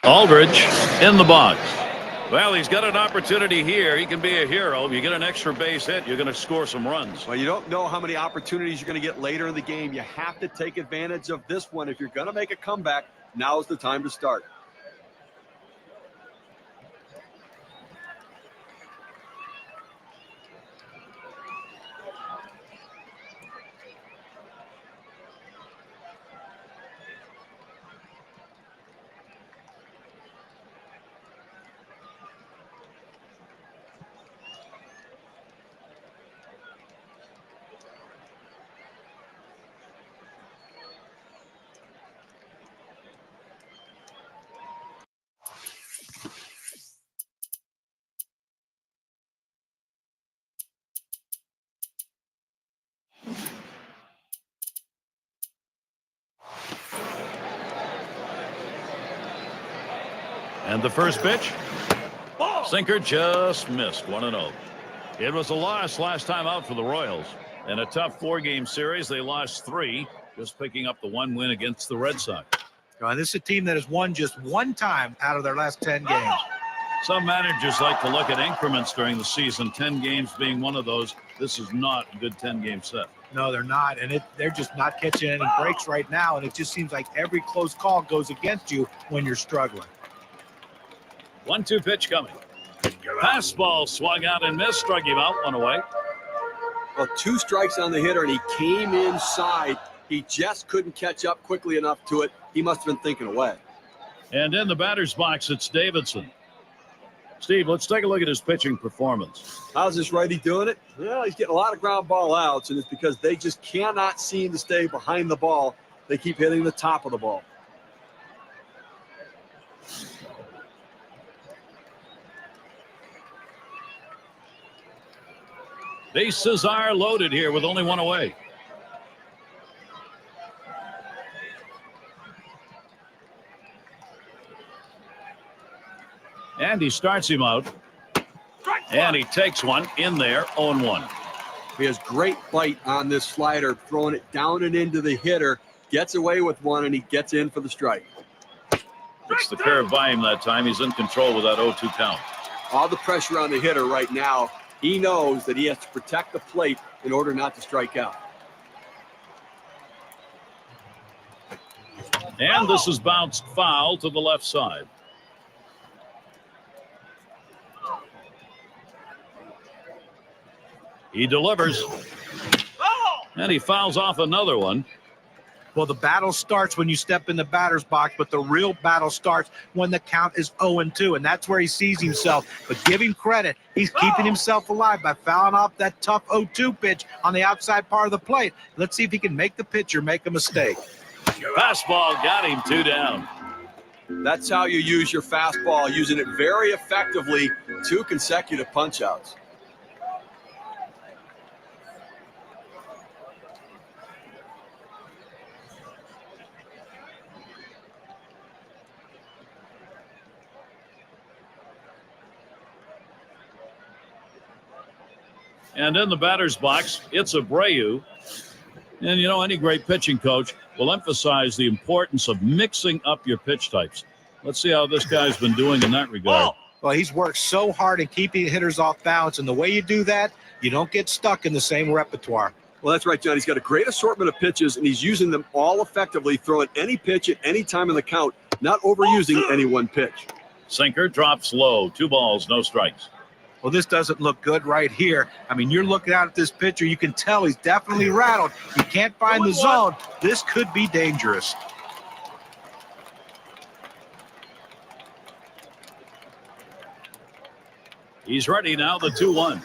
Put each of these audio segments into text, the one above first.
Aldridge in the box. Well, he's got an opportunity here. He can be a hero. If you get an extra base hit, you're going to score some runs. Well, you don't know how many opportunities you're going to get later in the game. You have to take advantage of this one. If you're going to make a comeback, now is the time to start. And the first pitch. Sinker just missed. 1-0. It was a loss last time out for the Royals. In a tough 4-game series, they lost 3, just picking up the 1 win against the Red Sox. This is a team that has won just 1 time out of their last 10 games. Some managers like to look at increments during the season, 10 games being one of those. This is not a good 10-game set. No, they're not, and they're just not catching any breaks right now, and it just seems like every close call goes against you when you're struggling. 1-2 pitch coming. Fastball swung out and missed. Struck him out. 1 away. Well, 2 strikes on the hitter, and he came inside. He just couldn't catch up quickly enough to it. He must have been thinking away. And in the batter's box, it's Davidson. Steve, let's take a look at his pitching performance. How's this righty doing it? Well, he's getting a lot of ground ball outs, and it's because they just cannot seem to stay behind the ball. They keep hitting the top of the ball. Bases are loaded here with only 1 away. And he starts him out. And he takes one in there, 0-1. He has great bite on this slider, throwing it down and into the hitter, gets away with one, and he gets in for the strike. It's the curve by him that time. He's in control with that 0-2 count. All the pressure on the hitter right now. He knows that he has to protect the plate in order not to strike out. And this is bounced foul to the left side. He delivers. And he fouls off another one. Well, the battle starts when you step in the batter's box, but the real battle starts when the count is 0-2, and that's where he sees himself. But give him credit. He's keeping himself alive by fouling off that tough 0-2 pitch on the outside part of the plate. Let's see if he can make the pitcher make a mistake. Fastball got him 2 down. That's how you use your fastball, using it very effectively. 2 consecutive punch-outs. And in the batter's box, it's Abreu. And, you know, any great pitching coach will emphasize the importance of mixing up your pitch types. Let's see how this guy's been doing in that regard. Well, he's worked so hard in keeping hitters off balance, and the way you do that, you don't get stuck in the same repertoire. Well, that's right, John. He's got a great assortment of pitches, and he's using them all effectively, throwing any pitch at any time in the count, not overusing any one pitch. Sinker drops low. 2 balls, no strikes. Well, this doesn't look good right here. I mean, you're looking out at this pitcher. You can tell he's definitely rattled. He can't find the zone. This could be dangerous. He's ready now, the 2-1.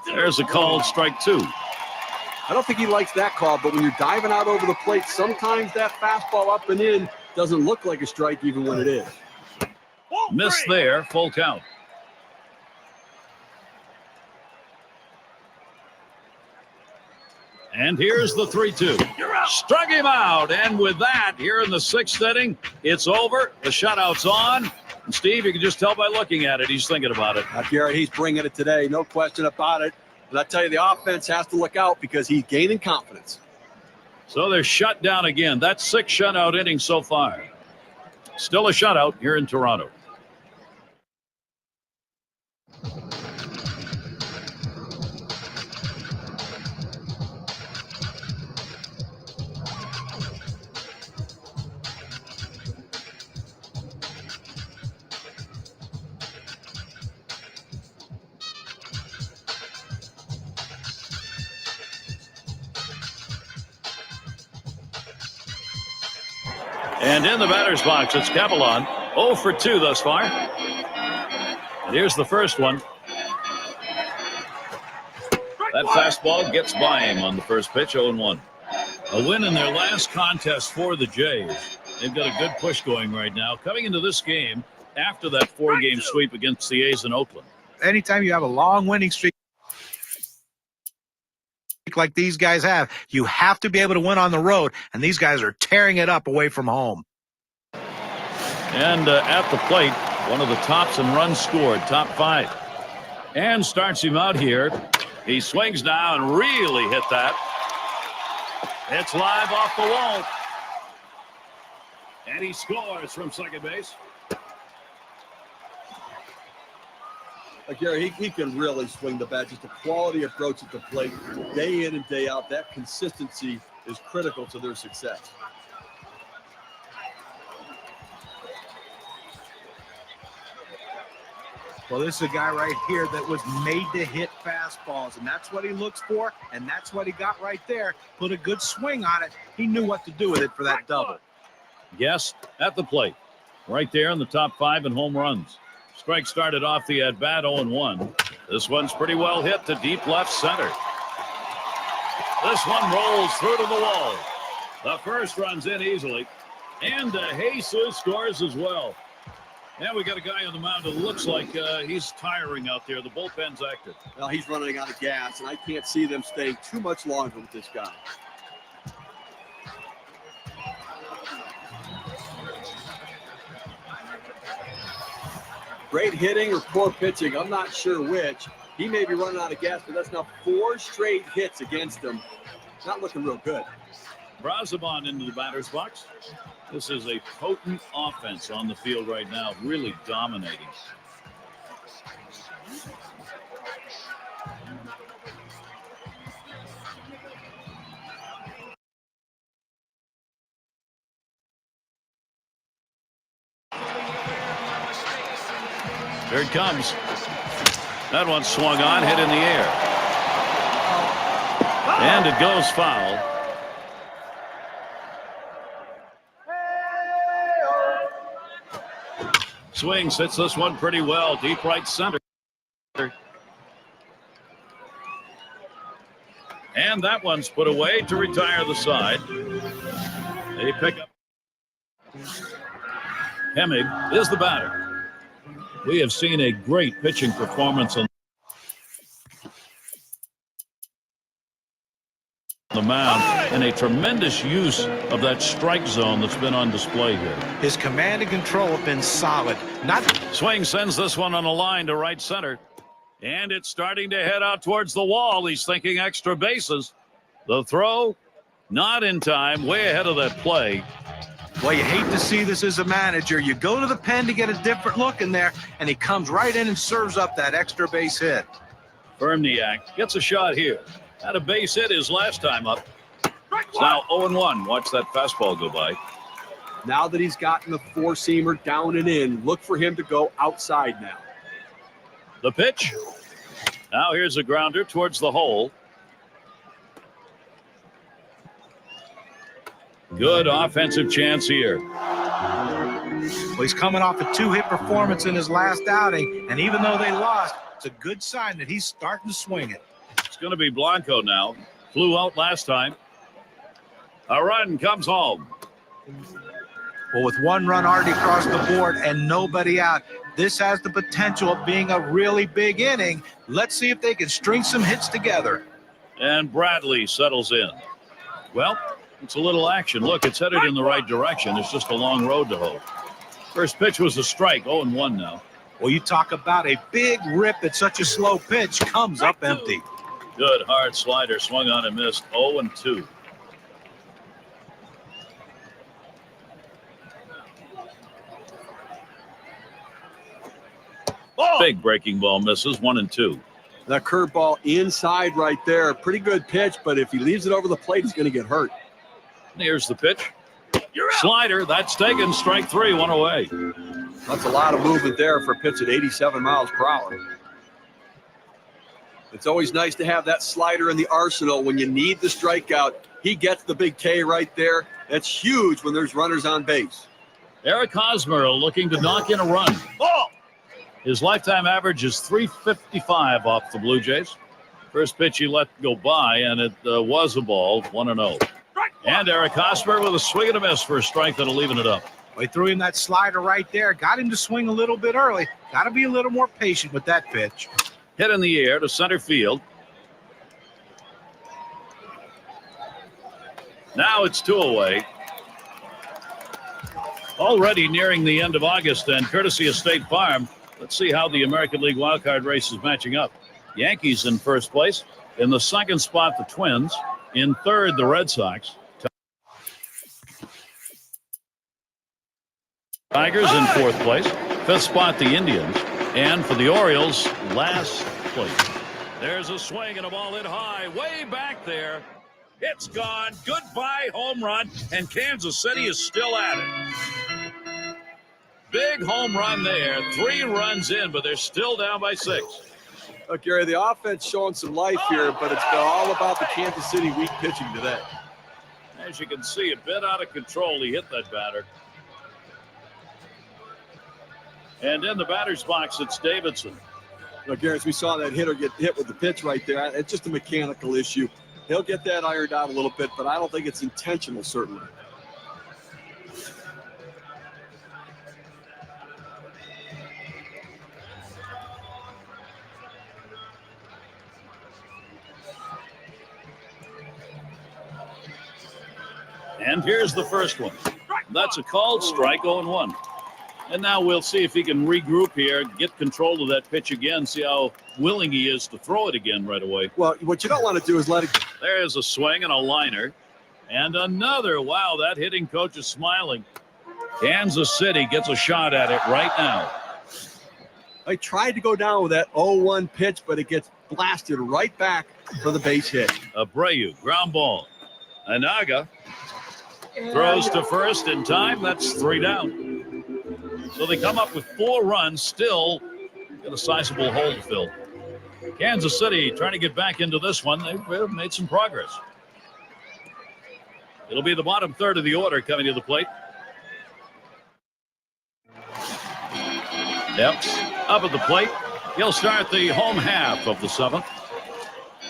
There's a called strike 2. I don't think he likes that call, but when you're diving out over the plate, sometimes that fastball up and in doesn't look like a strike even when it is. Missed there, full count. And here's the 3-2. Struck him out. And with that, here in the 6th inning, it's over. The shutout's on. And Steve, you can just tell by looking at it, he's thinking about it. Garrett, he's bringing it today. No question about it. But I tell you, the offense has to look out because he's gaining confidence. So they're shut down again. That's 6 shutout innings so far. Still a shutout here in Toronto. And in the batter's box, it's Cavalon. 0 for 2 thus far. And here's the first one. That fastball gets by him on the first pitch, 0-1. A win in their last contest for the Jays. They've got a good push going right now. Coming into this game after that 4-game sweep against the A's in Oakland. Anytime you have a long winning streak like these guys have, you have to be able to win on the road, and these guys are tearing it up away from home. And at the plate, one of the tops in runs scored, top 5. And starts him out here. He swings now and really hit that. It's live off the wall. And he scores from second base. Gary, he can really swing the bat. Just a quality approach at the plate, day in and day out. That consistency is critical to their success. Well, this is a guy right here that was made to hit fastballs, and that's what he looks for, and that's what he got right there. Put a good swing on it. He knew what to do with it for that double. Yes, at the plate. Right there in the top 5 in home runs. Strike started off the at-bat 0-1. This one's pretty well hit to deep left center. This one rolls through to the wall. The first runs in easily. And Jesus scores as well. And we got a guy on the mound that looks like he's tiring out there. The bullpen's active. Well, he's running out of gas, and I can't see them staying too much longer with this guy. Great hitting or poor pitching, I'm not sure which. He may be running out of gas, but that's now 4 straight hits against him. Not looking real good. Brazoban into the batter's box. This is a potent offense on the field right now, really dominating. Here it comes. That one swung on, hit in the air. And it goes foul. Swings, hits this one pretty well, deep right center. And that one's put away to retire the side. They pick up. Hemmig is the batter. We have seen a great pitching performance on the mound and a tremendous use of that strike zone that's been on display here. His command and control have been solid. Swing sends this one on a line to right center. And it's starting to head out towards the wall. He's thinking extra bases. The throw, not in time, way ahead of that play. Well, you hate to see this as a manager. You go to the pen to get a different look in there, and he comes right in and serves up that extra base hit. Verniak gets a shot here. Had a base hit his last time up. It's now 0-1. Watch that fastball go by. Now that he's gotten the four-seamer down and in, look for him to go outside now. The pitch. Now here's a grounder towards the hole. Good offensive chance here. Well, he's coming off a 2-hit performance in his last outing, and even though they lost, it's a good sign that he's starting to swing it. It's going to be Blanco now. Flew out last time. A run comes home. Well, with 1 run already across the board and nobody out, this has the potential of being a really big inning. Let's see if they can string some hits together. And Bradley settles in. Well, it's a little action. Look, it's headed in the right direction. It's just a long road to hoe. First pitch was a strike, 0-1 now. Well, you talk about a big rip at such a slow pitch, comes up empty. Good hard slider, swung on and missed, 0-2. Big breaking ball misses, 1-2. That curveball inside right there. Pretty good pitch, but if he leaves it over the plate, he's going to get hurt. Here's the pitch. Slider, that's taken. Strike 3, 1 away. That's a lot of movement there for a pitch at 87 miles per hour. It's always nice to have that slider in the arsenal when you need the strikeout. He gets the big K right there. That's huge when there's runners on base. Eric Hosmer looking to knock in a run. His lifetime average is 355 off the Blue Jays. First pitch he let go by, and it was a ball, 1-0. And Eric Hosmer with a swing and a miss for a strike that'll leaving it up. They threw him that slider right there. Got him to swing a little bit early. Got to be a little more patient with that pitch. Hit in the air to center field. Now it's 2 away. Already nearing the end of August, and courtesy of State Farm, let's see how the American League wildcard race is matching up. Yankees in first place. In the second spot, the Twins. In third, the Red Sox. Tigers in fourth place. Fifth spot, the Indians. And for the Orioles, last place. There's a swing and a ball hit high, way back there. It's gone. Goodbye home run, and Kansas City is still at it. Big home run there. 3 runs in, but they're still down by 6. Look, Gary, the offense showing some life here, but it's all about the Kansas City weak pitching today. As you can see, a bit out of control. He hit that batter. And in the batter's box, it's Davidson. Look, Gary, as we saw that hitter get hit with the pitch right there, it's just a mechanical issue. He'll get that ironed out a little bit, but I don't think it's intentional, certainly. And here's the first one. That's a called strike, 0-1. And now we'll see if he can regroup here, get control of that pitch again, see how willing he is to throw it again right away. Well, what you don't want to do is let it. There's a swing and a liner. And another. Wow, that hitting coach is smiling. Kansas City gets a shot at it right now. I tried to go down with that 0-1 pitch, but it gets blasted right back for the base hit. Abreu, ground ball. Anaga throws to first in time. That's 3 down. So they come up with 4 runs, still got a sizable hole to fill. Kansas City trying to get back into this one. They've made some progress. It'll be the bottom third of the order coming to the plate. Yep, up at the plate. He'll start the home half of the 7th.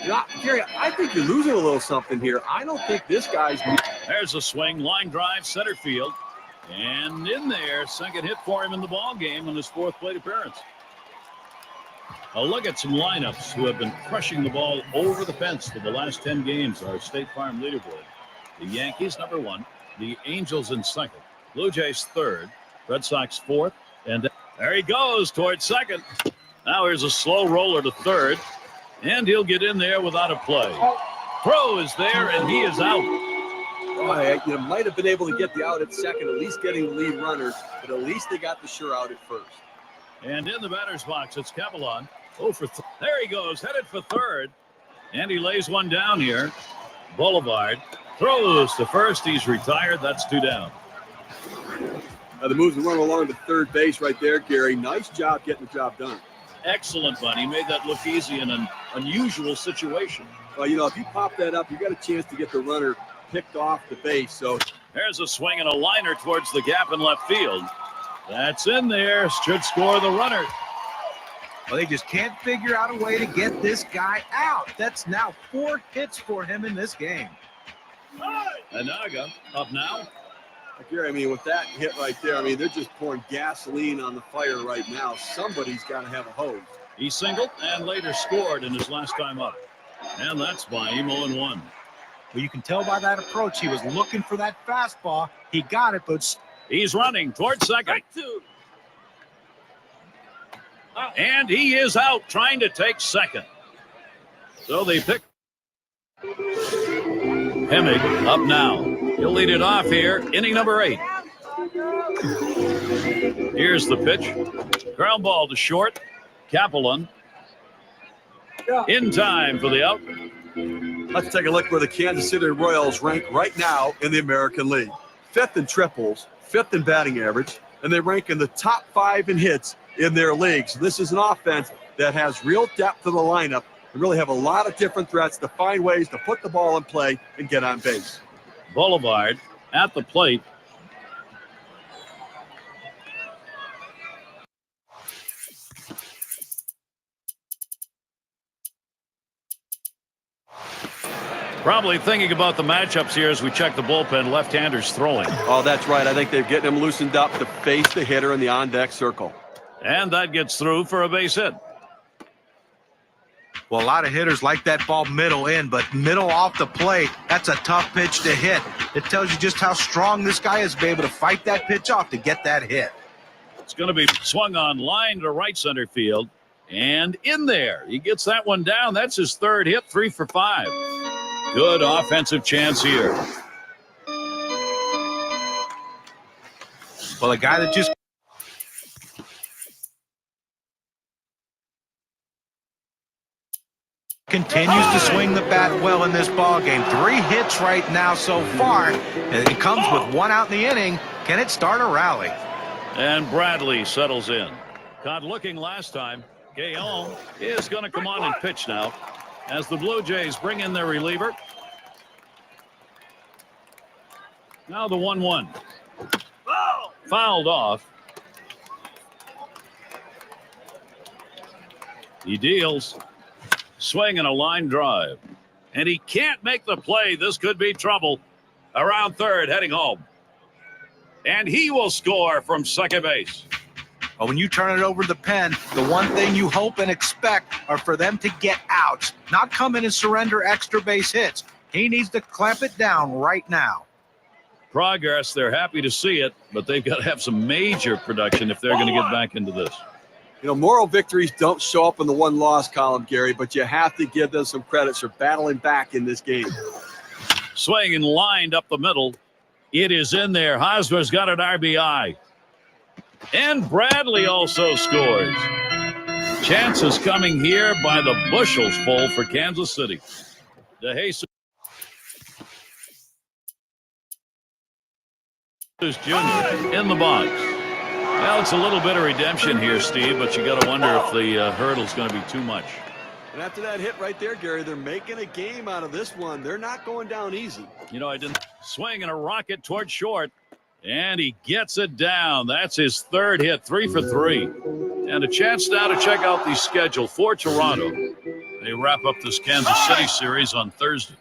Yeah, Gary, I think you're losing a little something here. I don't think this guy's. There's a swing, line drive, center field. And in there, second hit for him in the ball game on his 4th plate appearance. A look at some lineups who have been crushing the ball over the fence for the last 10 games. Our State Farm leaderboard. The Yankees, number 1. The Angels in 2nd. Blue Jays 3rd. Red Sox 4th. And there he goes towards 2nd. Now here's a slow roller to 3rd. And he'll get in there without a play. Throw is there, and he is out. You might have been able to get the out at 2nd, at least getting the lead runner, but at least they got the sure out at 1st. And in the batter's box, it's Cavalon. There he goes, headed for 3rd. And he lays one down here. Boulevard throws to 1st. He's retired. That's 2 down. The moves the runner along to 3rd base right there, Gary. Nice job getting the job done. Excellent, Bunny. Made that look easy in an unusual situation. Well, if you pop that up, you got a chance to get the runner picked off the base. So there's a swing and a liner towards the gap in left field. That's in there. Should score the runner. Well, they just can't figure out a way to get this guy out. That's now 4 hits for him in this game. Anaga up now. Gary, with that hit right there, they're just pouring gasoline on the fire right now. Somebody's got to have a hose. He singled and later scored in his last time up. And that's by him 0-1. Well, you can tell by that approach, he was looking for that fastball. He got it, but he's running towards 2nd. And he is out trying to take 2nd. So they pick Hemmig up now. He'll lead it off here, inning number 8. Here's the pitch. Ground ball to short. Kaplan in time for the out. Let's take a look where the Kansas City Royals rank right now in the American League. 5th in triples, 5th in batting average, and they rank in the top 5 in hits in their league. So this is an offense that has real depth to the lineup and really have a lot of different threats to find ways to put the ball in play and get on base. Boulevard at the plate. Probably thinking about the matchups here as we check the bullpen. Left-handers throwing. Oh, that's right. I think they're getting him loosened up to face the hitter in the on-deck circle. And that gets through for a base hit. Well, a lot of hitters like that ball middle in, but middle off the plate, that's a tough pitch to hit. It tells you just how strong this guy is to be able to fight that pitch off to get that hit. It's going to be swung on line to right center field. And in there, he gets that one down. That's his 3rd hit, 3 for 5. Good offensive chance here. Well, a guy that just continues to swing the bat well in this ball game. 3 hits right now so far. And it comes with 1 out in the inning. Can it start a rally? And Bradley settles in. Caught looking last time. Guillaume is going to come on and pitch now as the Blue Jays bring in their reliever. Now the 1-1. Fouled off. He deals. Swing and a line drive. And he can't make the play. This could be trouble. Around third, heading home. And he will score from second base. But when you turn it over to the pen, the one thing you hope and expect are for them to get outs, not come in and surrender extra base hits. He needs to clamp it down right now. Progress, they're happy to see it, but they've got to have some major production if they're going to get back into this. You know, moral victories don't show up in the one-loss column, Gary, but you have to give them some credit for battling back in this game. Swing and lined up the middle. It is in there. Hosmer's got an RBI. And Bradley also scores. Chances coming here by the bushels full for Kansas City. DeJesus Jr. in the box. Well, it's a little bit of redemption here, Steve, but you got to wonder if the hurdle's going to be too much. And after that hit right there, Gary, they're making a game out of this one. They're not going down easy. You know, I didn't swing and a rocket toward short, and he gets it down. That's his 3rd hit, 3 for 3. And a chance now to check out the schedule for Toronto. They wrap up this Kansas City series on Thursday.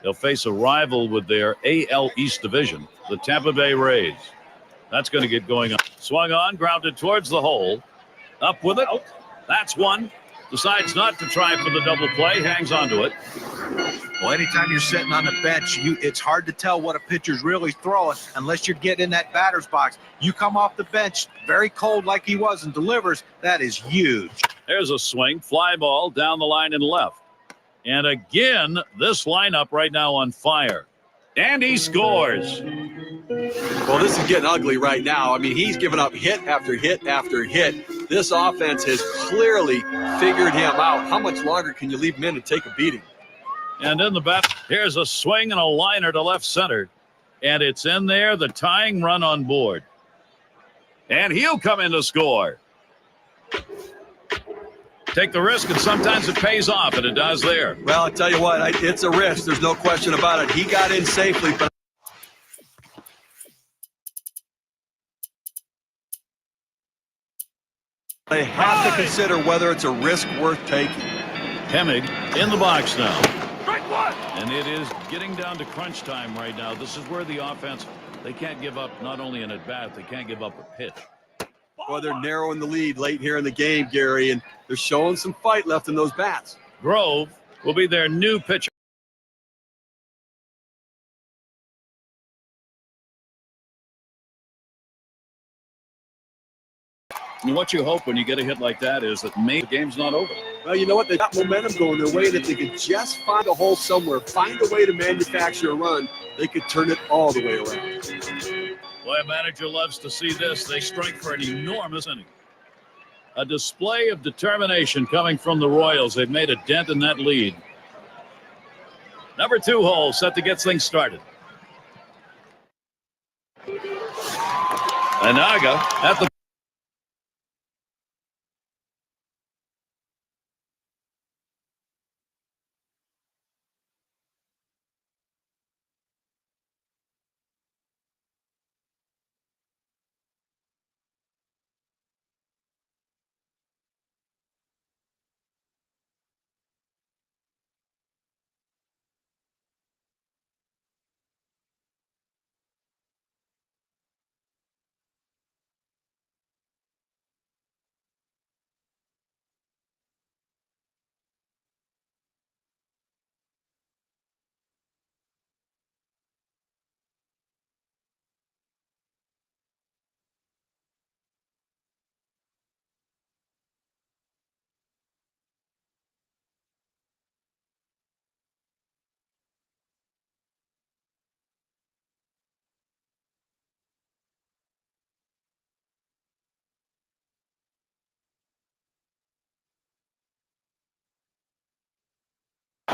They'll face a rival with their AL East division, the Tampa Bay Rays. That's going to get going on. Swung on, grounded towards the hole. Up with it. That's one. Decides not to try for the double play. Hangs on to it. Well, anytime you're sitting on the bench, it's hard to tell what a pitcher's really throwing unless you're getting in that batter's box. You come off the bench very cold like he was and delivers. That is huge. There's a swing. Fly ball down the line and left. And again, this lineup right now on fire. And he scores. Well, this is getting ugly right now. I mean, he's given up hit after hit after hit. This offense has clearly figured him out. How much longer can you leave him in and take a beating? And in the bat, here's a swing and a liner to left center. And it's in there, the tying run on board. And he'll come in to score. Take the risk, and sometimes it pays off, and it does there. Well, I tell you what, it's a risk. There's no question about it. He got in safely, but they have to consider whether it's a risk worth taking. Hemmig in the box now. And it is getting down to crunch time right now. This is where the offense, they can't give up not only an at-bat, they can't give up a pitch. Well, they're narrowing the lead late here in the game, Gary, and they're showing some fight left in those bats. Grove will be their new pitcher. And what you hope when you get a hit like that is that maybe the game's not over. Well, you know what? They got momentum going their way, and if they could just find a hole somewhere, find a way to manufacture a run, they could turn it all the way around. Boy, a manager loves to see this. They strike for an enormous inning. A display of determination coming from the Royals. They've made a dent in that lead. Number 2 hole set to get things started. Anaga at the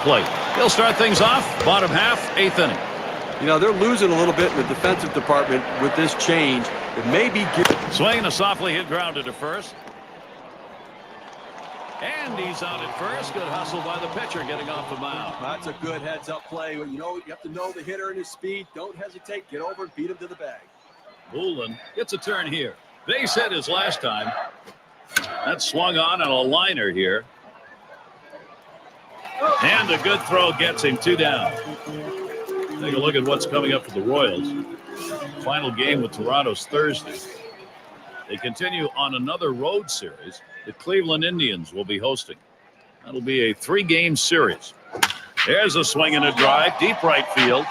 plate. He'll start things off. Bottom half, 8th inning. You know, they're losing a little bit in the defensive department with this change. It may be... Swinging a softly hit grounder to first. And he's out at first. Good hustle by the pitcher getting off the mound. That's a good heads-up play. You know, you have to know the hitter and his speed. Don't hesitate. Get over and beat him to the bag. Bullen gets a turn here. Base hit his last time. That swung on a liner here. And a good throw gets him 2 down. Take a look at what's coming up for the Royals. Final game with Toronto's Thursday. They continue on another road series. The Cleveland Indians will be hosting. That'll be a 3-game series. There's a swing and a drive, deep right field.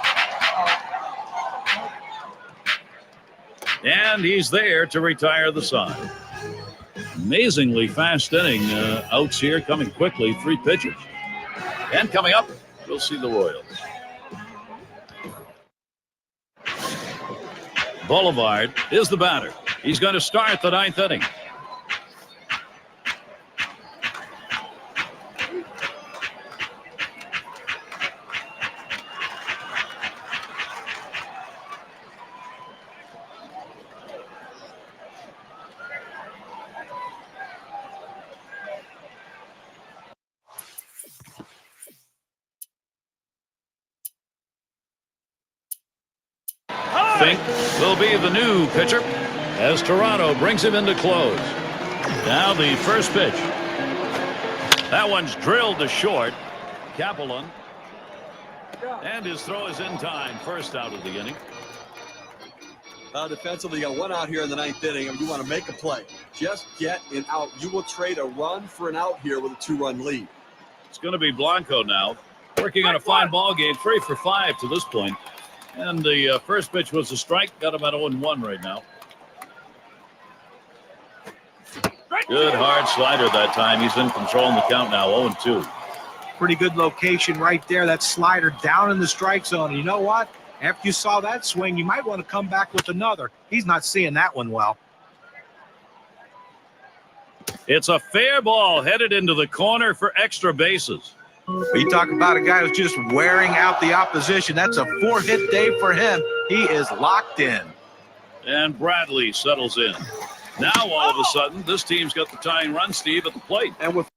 And he's there to retire the side. Amazingly fast inning. Outs here coming quickly, 3 pitches. And coming up, we'll see the Royals. Boulevard is the batter. He's going to start the 9th inning. Fink will be the new pitcher as Toronto brings him into close. Now the first pitch. That one's drilled to short. Kaplan. And his throw is in time. First out of the inning. Defensively, you got 1 out here in the 9th inning, and you want to make a play. Just get an out. You will trade a run for an out here with a 2-run lead. It's going to be Blanco now. Working on a fine ball game. 3 for 5 to this point. And the first pitch was a strike. Got him at 0-1 right now. Good hard slider that time. He's in control in the count now, 0-2. Pretty good location right there. That slider down in the strike zone. And you know what? After you saw that swing, you might want to come back with another. He's not seeing that one well. It's a fair ball headed into the corner for extra bases. You talk about a guy who's just wearing out the opposition. That's a 4-hit day for him. He is locked in. And Bradley settles in. Now, all of a sudden, this team's got the tying run, Steve, at the plate. And with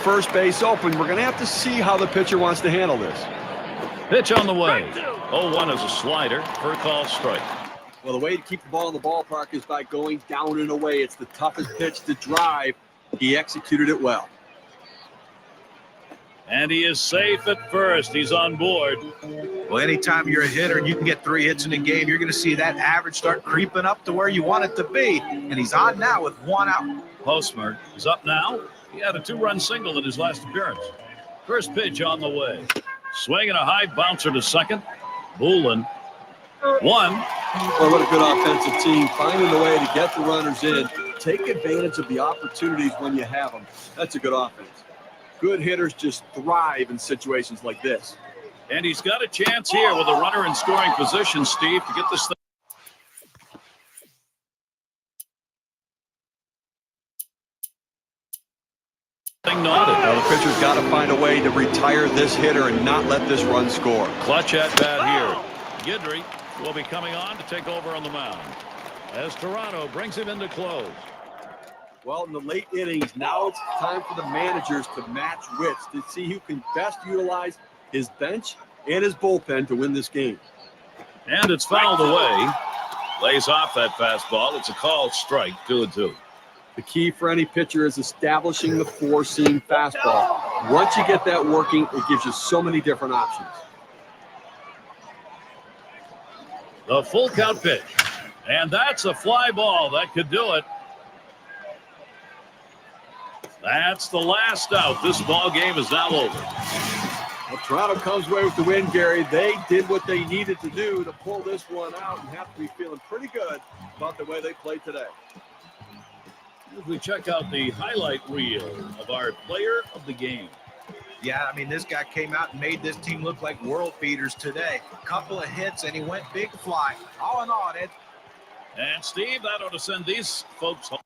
first base open, we're going to have to see how the pitcher wants to handle this. Pitch on the way. 0-1 is a slider for a call strike. Well, the way to keep the ball in the ballpark is by going down and away. It's the toughest pitch to drive. He executed it well. And he is safe at first. He's on board. Well, anytime you're a hitter and you can get 3 hits in a game, you're going to see that average start creeping up to where you want it to be. And he's on now with 1 out. Postmer is up now. He had a 2-run single in his last appearance. First pitch on the way. Swinging a high bouncer to second. Bullen. 1. Well, what a good offensive team. Finding a way to get the runners in. Take advantage of the opportunities when you have them. That's a good offense. Good hitters just thrive in situations like this. And he's got a chance here with a runner in scoring position, Steve, to get this thing. Nodded. Now the pitcher's got to find a way to retire this hitter and not let this run score. Clutch at bat here. Guidry will be coming on to take over on the mound as Toronto brings him into close. Well, in the late innings, now it's time for the managers to match wits to see who can best utilize his bench and his bullpen to win this game. And it's fouled away. Lays off that fastball. It's a called strike, 2-2. The key for any pitcher is establishing the four-seam fastball. Once you get that working, it gives you so many different options. The full count pitch. And that's a fly ball. That could do it. That's the last out. This ball game is now over. Well, Toronto comes away with the win, Gary. They did what they needed to do to pull this one out and have to be feeling pretty good about the way they played today. As we check out the highlight reel of our player of the game. Yeah, I mean, this guy came out and made this team look like world beaters today. Couple of hits, and he went big fly. All in all, Ed. And Steve, that ought to send these folks home.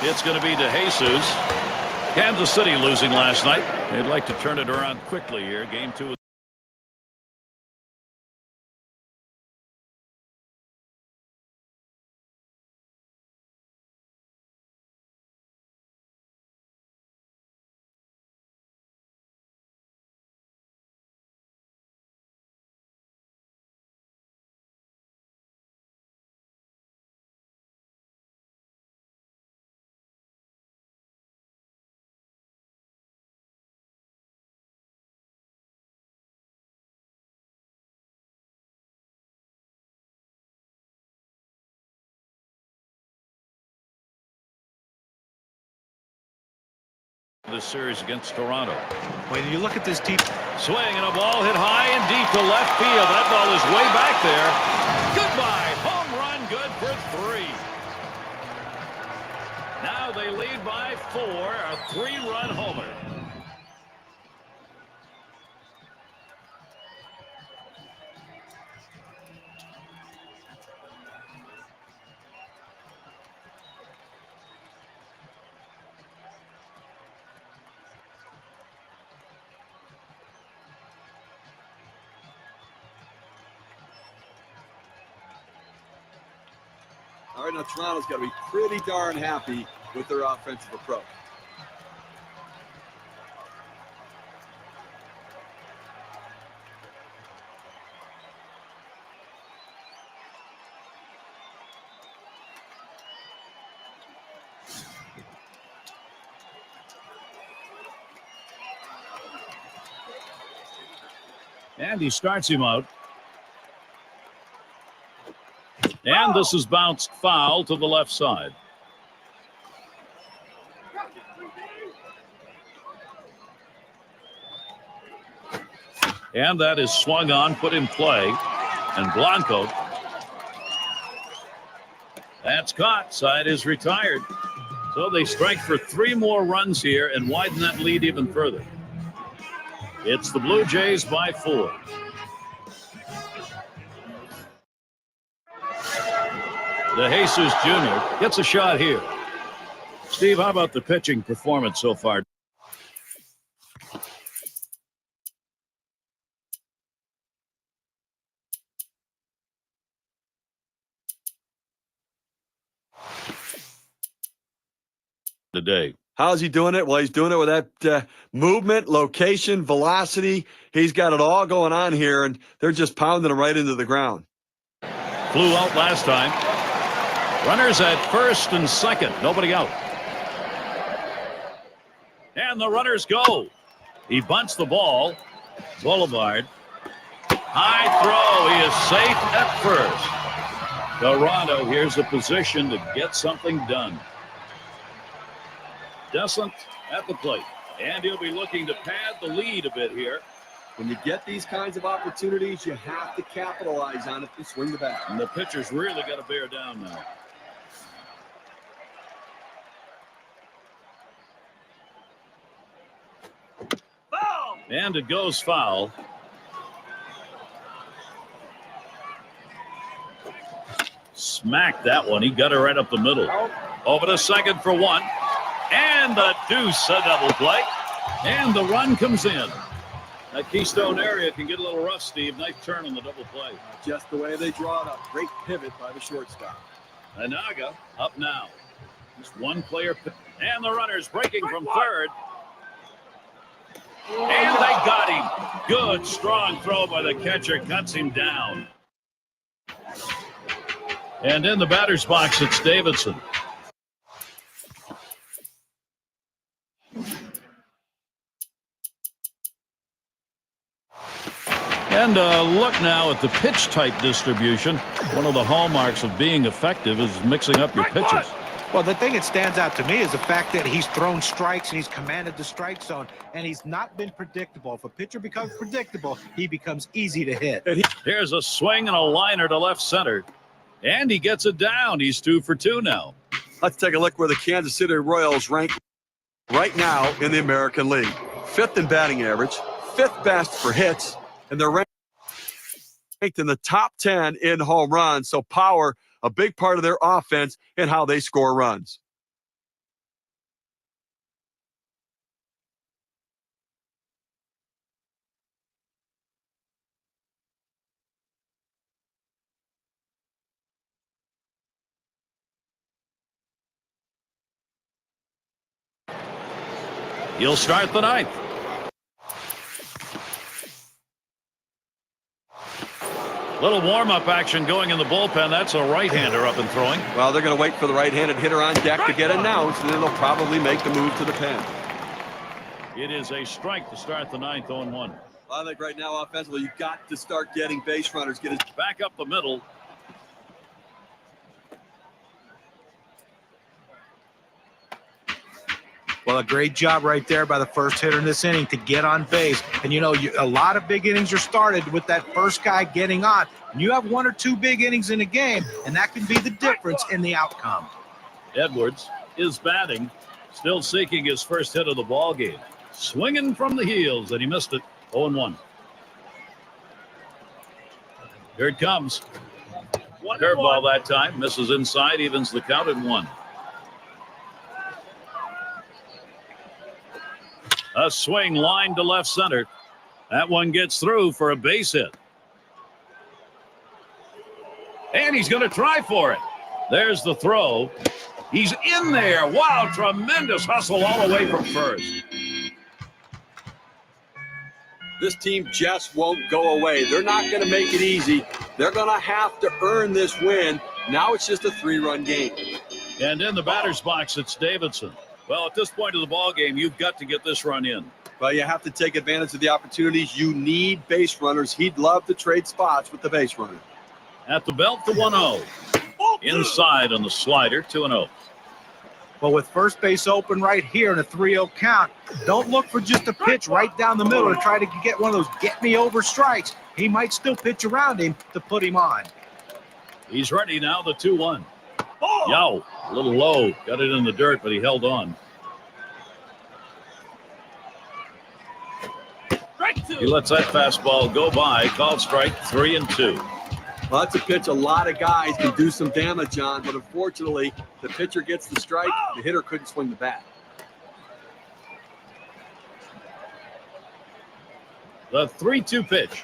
It's going to be DeJesus. Kansas City losing last night. They'd like to turn it around quickly here. Game 2. This series against Toronto. When you look at this team, Swing and a ball hit high and deep to left field. That ball is way back there. Goodbye. Home run, good for 3. Now they lead by 4. A 3-run homer. All right, now Toronto's got to be pretty darn happy with their offensive approach. And he starts him out. And this is bounced foul to the left side. And that is swung on, put in play. And Blanco. That's caught. Side is retired. So they strike for 3 more runs here and widen that lead even further. It's the Blue Jays by 4. De Jesus Jr. gets a shot here. Steve, how about the pitching performance so far? Today. How's he doing it? Well, he's doing it with that movement, location, velocity. He's got it all going on here, and they're just pounding him right into the ground. Flew out last time. Runners at first and second. Nobody out. And the runners go. He bunts the ball. Boulevard. High throw. He is safe at first. Toronto, here's a position to get something done. Descent at the plate. And he'll be looking to pad the lead a bit here. When you get these kinds of opportunities, you have to capitalize on it and swing the bat. And the pitcher's really got to bear down now. Foul! And it goes foul. Smacked that one. He got it right up the middle. Over to second for 1. And the deuce, a double play. And the run comes in. That Keystone area can get a little rough, Steve. Nice turn on the double play. Just the way they draw it up. Great pivot by the shortstop. Anaga up now. Just one player. And the runner's breaking from third. And they got him. Good, strong throw by the catcher. Cuts him down. And in the batter's box, it's Davidson. And look now at the pitch type distribution. One of the hallmarks of being effective is mixing up your pitches. Well, the thing that stands out to me is the fact that he's thrown strikes and he's commanded the strike zone, and he's not been predictable. If a pitcher becomes predictable, he becomes easy to hit. Here's a swing and a liner to left center. And he gets it down. He's 2 for 2 now. Let's take a look where the Kansas City Royals rank right now in the American League. 5th in batting average, 5th best for hits, and they're ranked in the top 10 in home runs. So power, a big part of their offense and how they score runs. He'll start the 9th. Little warm-up action going in the bullpen. That's a right-hander up and throwing. Well, they're going to wait for the right-handed hitter on deck to get announced, and then they'll probably make the move to the pen. It is a strike to start the 9th, 0-1. I think right now, offensively, you've got to start getting base runners. Get it back up the middle. Well, a great job right there by the first hitter in this inning to get on base. And, you know, a lot of big innings are started with that first guy getting on. And you have 1 or 2 big innings in a game, and that can be the difference in the outcome. Edwards is batting, still seeking his first hit of the ball game. Swinging from the heels, and he missed it. 0-1. Here it comes. Curveball that time. Misses inside, evens the count at 1. A swing line to left center. That one gets through for a base hit. And he's going to try for it. There's the throw. He's in there. Wow, tremendous hustle all the way from first. This team just won't go away. They're not going to make it easy. They're going to have to earn this win. Now it's just a 3-run game. And in the batter's box, it's Davidson. Well, at this point of the ball game, you've got to get this run in. Well, you have to take advantage of the opportunities. You need base runners. He'd love to trade spots with the base runner. At the belt, the 1-0. Inside on the slider, 2-0. Well, with first base open right here in a 3-0 count, don't look for just a pitch right down the middle to try to get one of those get-me-over strikes. He might still pitch around him to put him on. He's ready now, the 2-1. Yow, a little low. Got it in the dirt, but he held on. He lets that fastball go by. Called strike 3-2. Well, that's a pitch a lot of guys can do some damage on, but unfortunately, the pitcher gets the strike. The hitter couldn't swing the bat. The 3-2 pitch.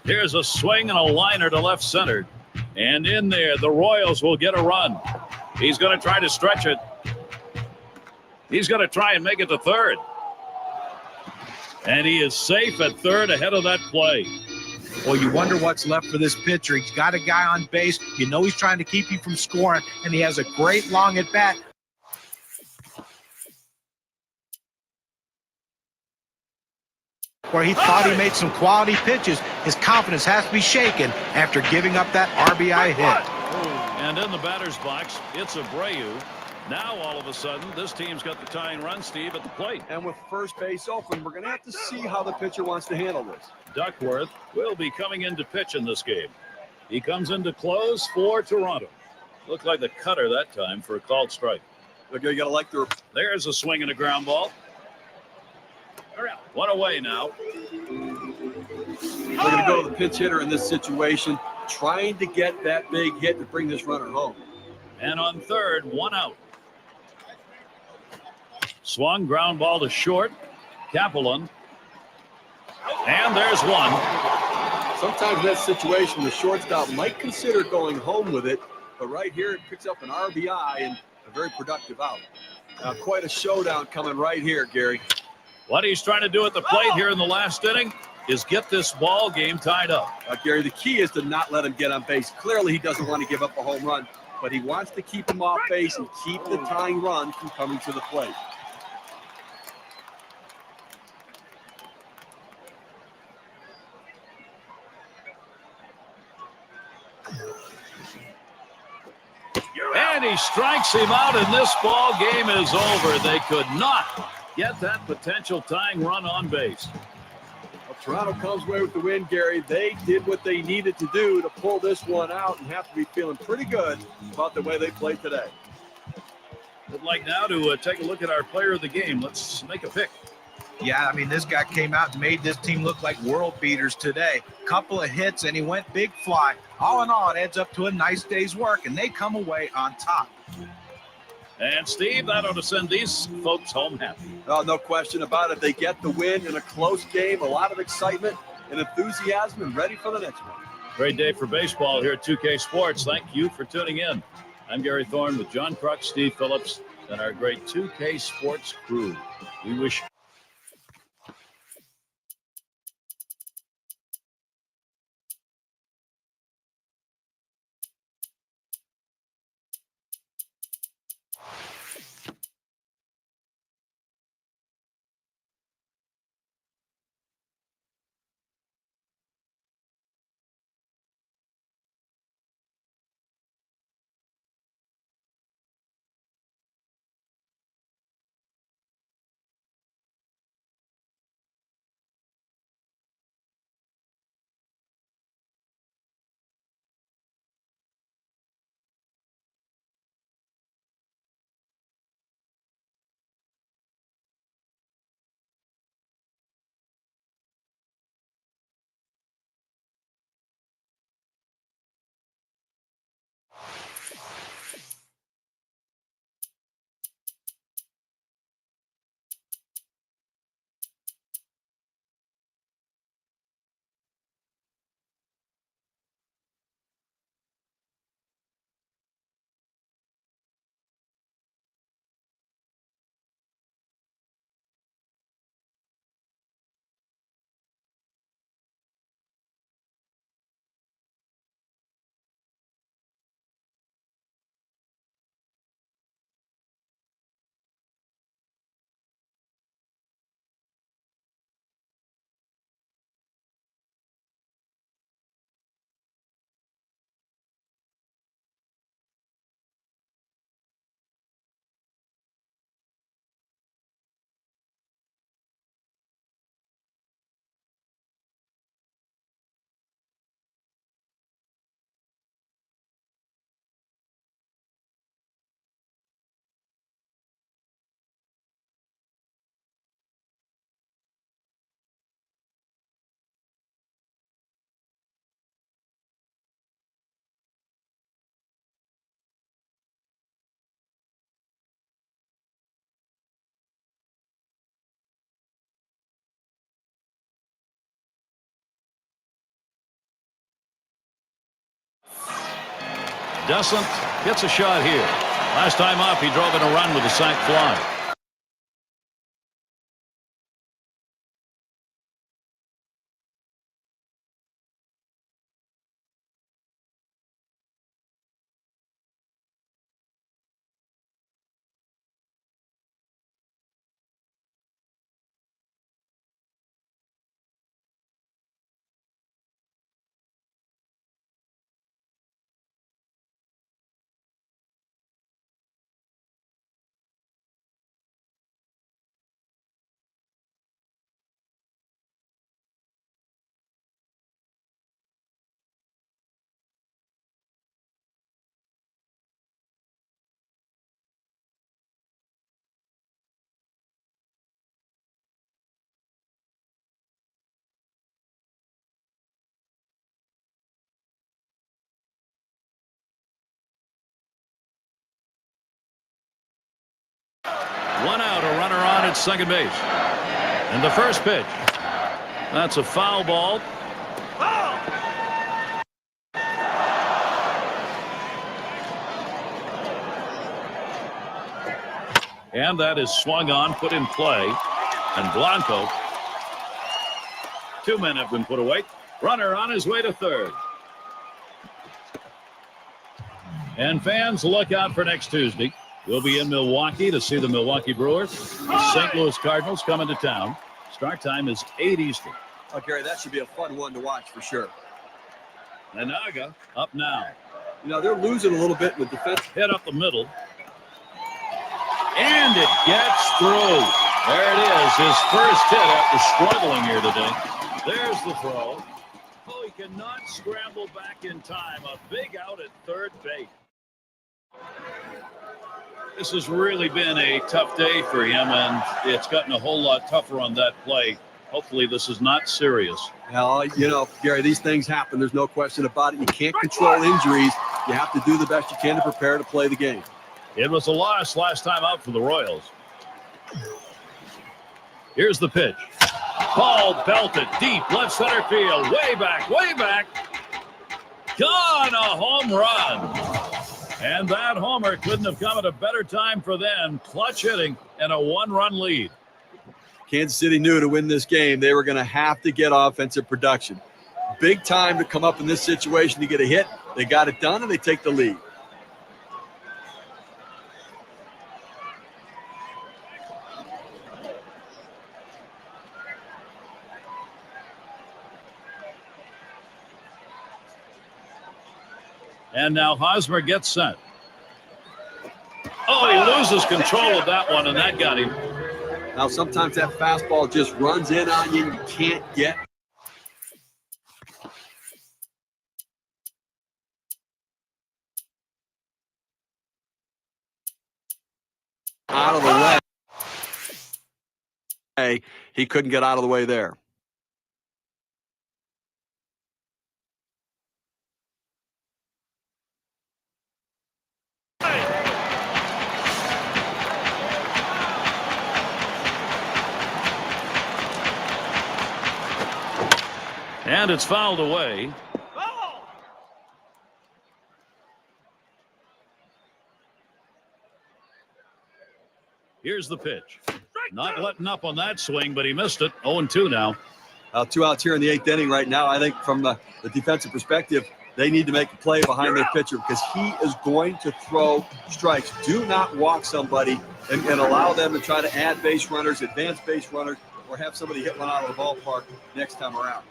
Here's a swing and a liner to left center. And in there, the Royals will get a run. He's going to try to stretch it. He's going to try and make it to third. And he is safe at third ahead of that play. Well, you wonder what's left for this pitcher. He's got a guy on base. You know he's trying to keep you from scoring, and he has a great long at bat. Where he thought he made some quality pitches, his confidence has to be shaken after giving up that RBI hit. And in the batter's box, it's Abreu. Now, all of a sudden, this team's got the tying run, Steve, at the plate. And with first base open, we're going to have to see how the pitcher wants to handle this. Duckworth will be coming in to pitch in this game. He comes in to close for Toronto. Looked like the cutter that time for a called strike. Okay, you got to like the... There's a swing and a ground ball. One away now. We're going to go to the pinch hitter in this situation, trying to get that big hit to bring this runner home. And on third, 1 out. Swung, ground ball to short. Kaplan. And there's one. Sometimes in that situation, the shortstop might consider going home with it, but right here it picks up an RBI and a very productive out. Quite a showdown coming right here, Gary. What he's trying to do at the plate here in the last inning is get this ball game tied up. Gary, the key is to not let him get on base. Clearly, he doesn't want to give up a home run, but he wants to keep him off base and keep the tying run from coming to the plate. And he strikes him out, and this ball game is over. They could not get that potential tying run on base. Well, Toronto comes away with the win, Gary. They did what they needed to do to pull this one out and have to be feeling pretty good about the way they played today. I'd like now to take a look at our player of the game. Let's make a pick. Yeah, I mean, this guy came out and made this team look like world beaters today. Couple of hits, and he went big fly. All in all, it adds up to a nice day's work, and they come away on top. And, Steve, that ought to send these folks home happy. Oh, no question about it. They get the win in a close game, a lot of excitement and enthusiasm, and ready for the next one. Great day for baseball here at 2K Sports. Thank you for tuning in. I'm Gary Thorne with John Kruk, Steve Phillips, and our great 2K Sports crew. We wish Gets a shot here. Last time up, he drove in a run with a sac fly. One out, a runner on at second base. And the first pitch. That's a foul ball. And that is swung on, put in play. And Blanco. 2 men have been put away. Runner on his way to third. And fans, look out for next Tuesday. We'll be in Milwaukee to see the Milwaukee Brewers. St. Louis Cardinals coming to town. Start time is 8 Eastern. Oh, Gary, that should be a fun one to watch for sure. Nanaga up now. You know, they're losing a little bit with defense. Hit up the middle. And it gets through. There it is. His first hit after struggling here today. There's the throw. Oh, he cannot scramble back in time. A big out at third base. This has really been a tough day for him, and it's gotten a whole lot tougher on that play. Hopefully this is not serious. Well, you know, Gary, these things happen. There's no question about it. You can't control injuries. You have to do the best you can to prepare to play the game. It was a loss last time out for the Royals. Here's the pitch. Ball belted deep left center field. Way back, way back. Gone, a home run. And that homer couldn't have come at a better time for them. Clutch hitting and a one-run lead. Kansas City knew to win this game, they were going to have to get offensive production. Big time to come up in this situation to get a hit. They got it done, and they take the lead. And now Hosmer gets set. Oh, he loses control of that one, and that got him. Now, sometimes that fastball just runs in on you and you can't get. Out of the way. He couldn't get out of the way there. And it's fouled away. Here's the pitch. Not letting up on that swing, but he missed it. 0-2 now. 2 outs here in the 8th inning right now. I think from the defensive perspective, they need to make a play behind their pitcher because he is going to throw strikes. Do not walk somebody and allow them to try to add base runners, advance base runners, or have somebody hit one out of the ballpark next time around.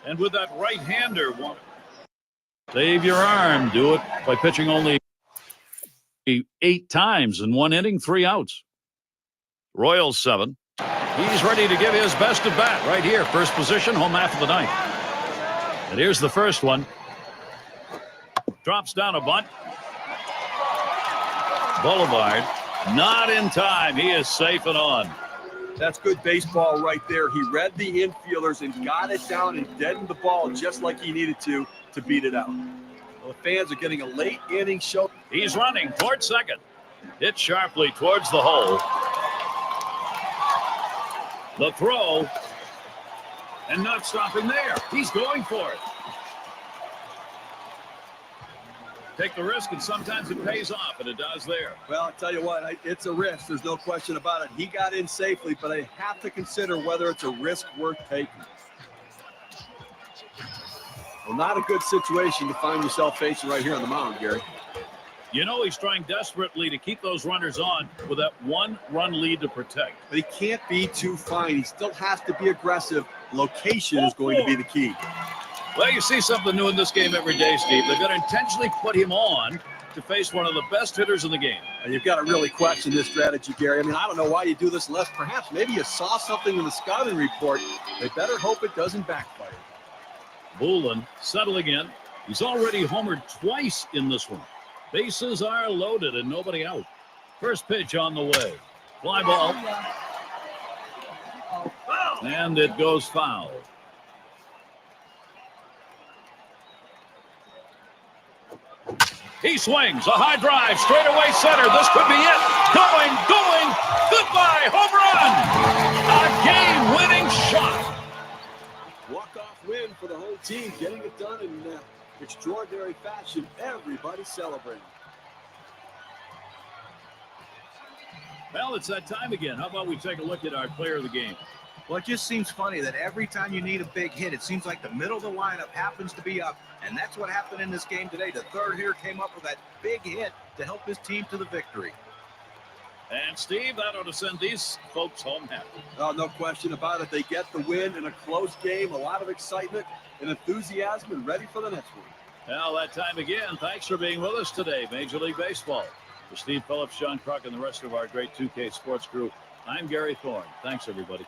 And with that right-hander, save your arm. Do it by pitching only 8 times in 1 inning, 3 outs. Royals 7. He's ready to give his best at bat right here. First position, home half of the ninth. And here's the first one. Drops down a bunt. Boulevard, not in time. He is safe and on. That's good baseball right there. He read the infielders and got it down and deadened the ball just like he needed to beat it out. Well, the fans are getting a late inning show. He's running towards second. Hit sharply towards the hole. The throw. And not stopping there. He's going for it. Take the risk, and sometimes it pays off, and it does there. Well, I tell you what, it's a risk. There's no question about it. He got in safely, but I have to consider whether it's a risk worth taking. Well, not a good situation to find yourself facing right here on the mound, Gary. You know he's trying desperately to keep those runners on with that one-run lead to protect. But he can't be too fine. He still has to be aggressive. Location is going to be the key. Well, you see something new in this game every day, Steve. They're going to intentionally put him on to face one of the best hitters in the game. And you've got to really question this strategy, Gary. I mean, I don't know why you do this unless perhaps maybe you saw something in the scouting report. They better hope it doesn't backfire. Bullen settling in. He's already homered twice in this one. Bases are loaded and nobody out. First pitch on the way. Fly ball. And it goes foul. He swings a high drive straight away center. This could be it. Going. Goodbye. Home run. A game-winning shot. Walk-off win for the whole team, getting it done in extraordinary fashion. Everybody celebrating. Well, it's that time again. How about we take a look at our player of the game? Well, it just seems funny that every time you need a big hit, it seems like the middle of the lineup happens to be up. And that's what happened in this game today. The third hitter came up with that big hit to help his team to the victory. And, Steve, that ought to send these folks home happy. Oh, no question about it. They get the win in a close game, a lot of excitement and enthusiasm, and ready for the next one. Well, that time again. Thanks for being with us today, Major League Baseball. For Steve Phillips, John Kruk, and the rest of our great 2K Sports crew, I'm Gary Thorne. Thanks, everybody.